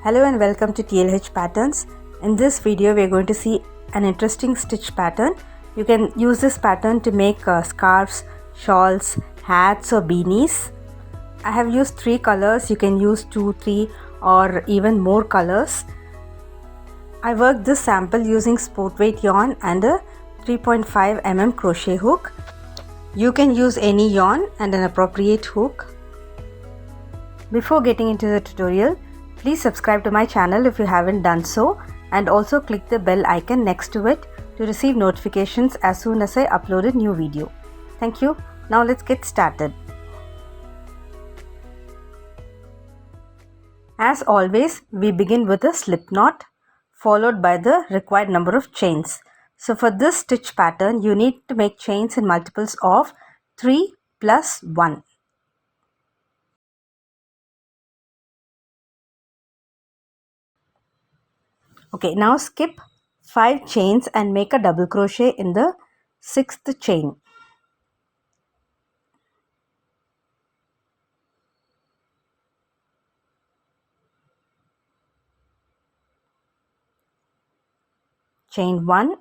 Hello and welcome to TLH Patterns. In this video we are going to see an interesting stitch pattern. You can use this pattern to make scarves, shawls, hats or beanies. I have used 3 colors. You can use 2, 3 or even more colors. I worked this sample using sport weight yarn and a 3.5 mm crochet hook. You can use any yarn and an appropriate hook. Before getting into the tutorial, please subscribe to my channel if you haven't done so, and also click the bell icon next to it to receive notifications as soon as I upload a new video. Thank you. Now let's get started. As always, we begin with a slip knot followed by the required number of chains. So for this stitch pattern, you need to make chains in multiples of 3 plus 1. Okay, now skip 5 chains and make a double crochet in the 6th chain. Chain 1.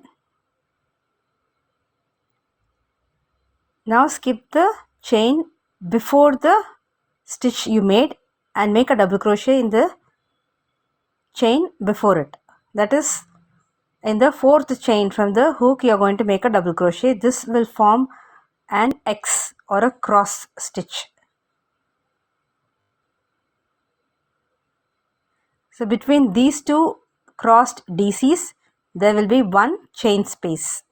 Now skip the chain before the stitch you made and make a double crochet in the chain before it. That is, in the 4th chain from the hook you are going to make a double crochet. This will form an X or a cross stitch. So between these two crossed DCs there will be one chain space.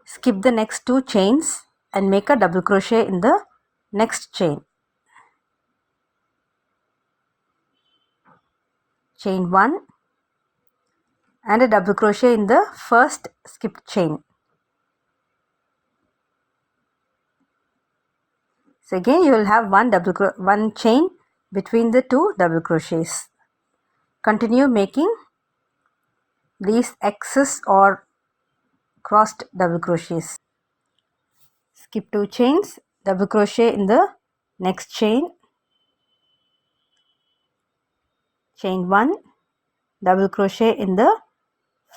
Skip the next 2 chains and make a double crochet in the next chain. Chain 1 and a double crochet in the first skipped chain. So again you will have one chain between the 2 double crochets. Continue making these X's or crossed double crochets. Skip 2 chains, double crochet in the next chain. Chain 1, double crochet in the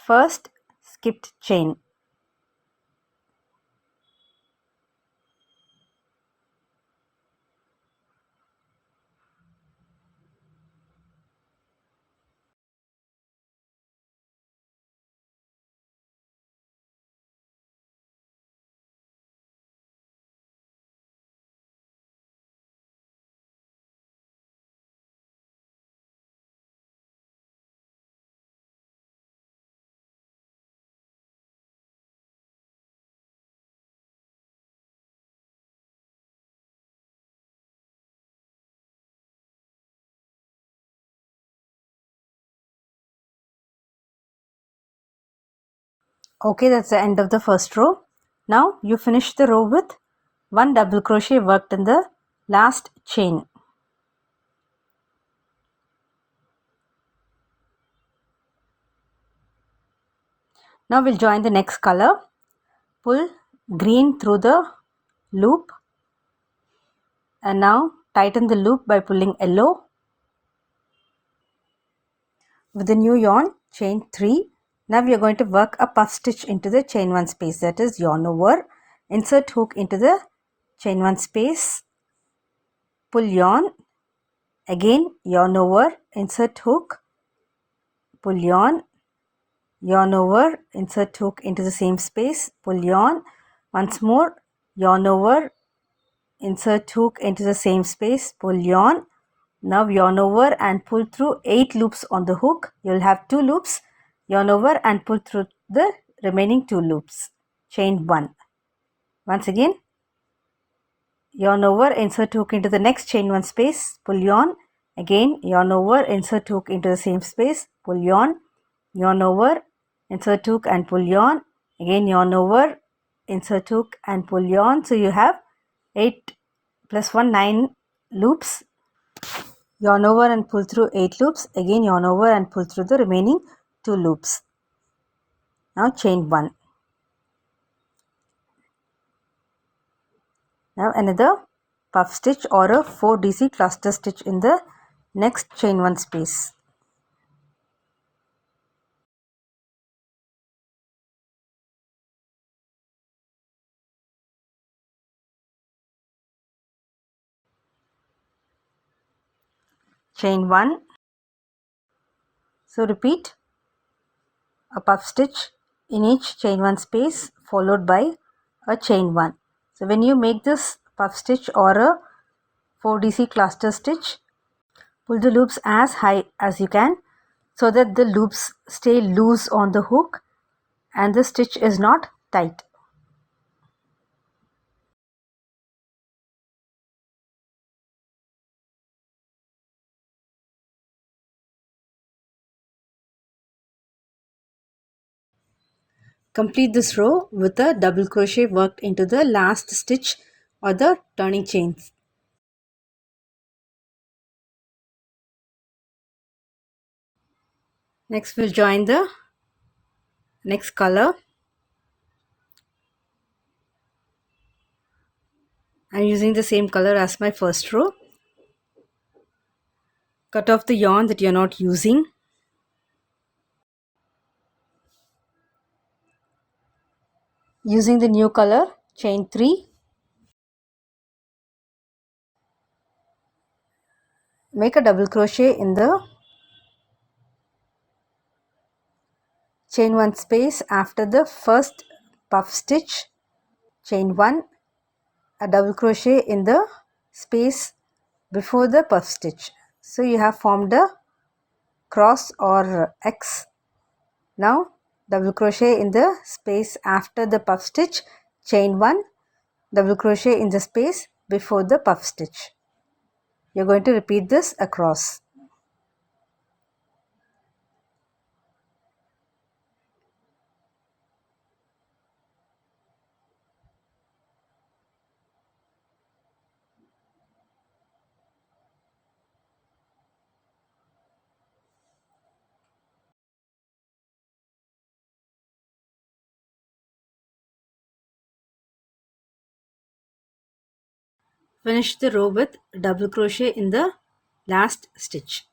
first skipped chain. Okay, that's the end of the first row. Now you finish the row with 1 double crochet worked in the last chain. Now we'll join the next color. Pull green through the loop and now tighten the loop by pulling yellow. With the new yarn, chain 3. Now we are going to work a puff stitch into the chain 1 space, that is yarn over. Insert hook into the chain 1 space. Pull yarn. Again yarn over, insert hook. Pull yarn. Yarn over, insert hook into the same space. Pull yarn. Once more, yarn over, insert hook into the same space. Pull yarn. Now yarn over and pull through 8 loops on the hook. You will have 2 loops. Yarn over and pull through the remaining 2 loops. Chain 1. Once again, yarn over, insert hook into the next chain 1 space. Pull yarn. Again yarn over, insert hook into the same space. Pull yarn. Yarn over, insert hook and pull yarn. Again yarn over, insert hook and pull yarn. So you have 8 plus 1 9 loops. Yarn over and pull through 8 loops. Again yarn over and pull through the remaining 2 loops. Now chain 1. Now another puff stitch or a 4DC cluster stitch in the next chain 1 space. Chain 1. So repeat a puff stitch in each chain 1 space followed by a chain 1. So when you make this puff stitch or a 4DC cluster stitch, pull the loops as high as you can so that the loops stay loose on the hook and the stitch is not tight. Complete this row with a double crochet worked into the last stitch or the turning chains. Next we'll join the next color. I'm using the same color as my first row. Cut off the yarn that you're not using. Using the new color, chain 3. Make a double crochet in the chain 1 space after the first puff stitch. Chain 1, a double crochet in the space before the puff stitch. So you have formed a cross or X. Now double crochet in the space after the puff stitch, chain 1, double crochet in the space before the puff stitch. You're going to repeat this across. Finish the row with double crochet in the last stitch.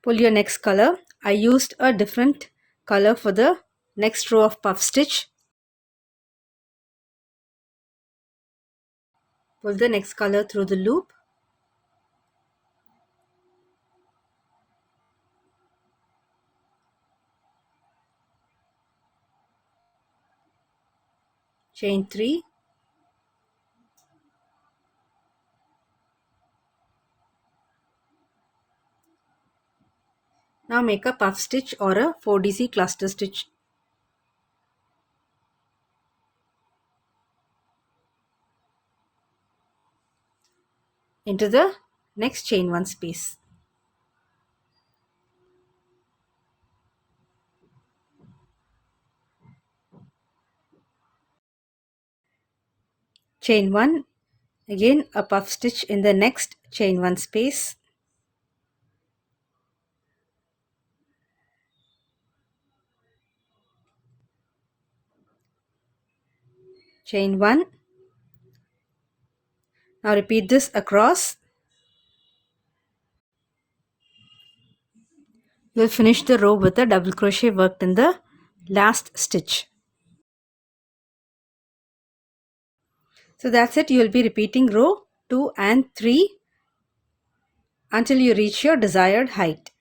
Pull your next color. I used a different color for the next row of puff stitch. Pull the next color through the loop. Chain 3. Now make a puff stitch or a 4DC cluster stitch. Into the next chain 1 space. Chain 1, again a puff stitch in the next chain 1 space. Chain 1. Now repeat this across. You'll finish the row with a double crochet worked in the last stitch. So that's it. You'll be repeating row 2 and 3 until you reach your desired height.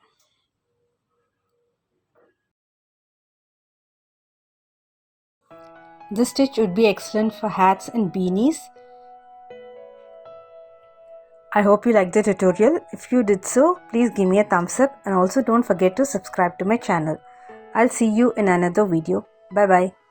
This stitch would be excellent for hats and beanies. I hope you liked the tutorial. If you did so, please give me a thumbs up and also don't forget to subscribe to my channel. I'll see you in another video. Bye bye.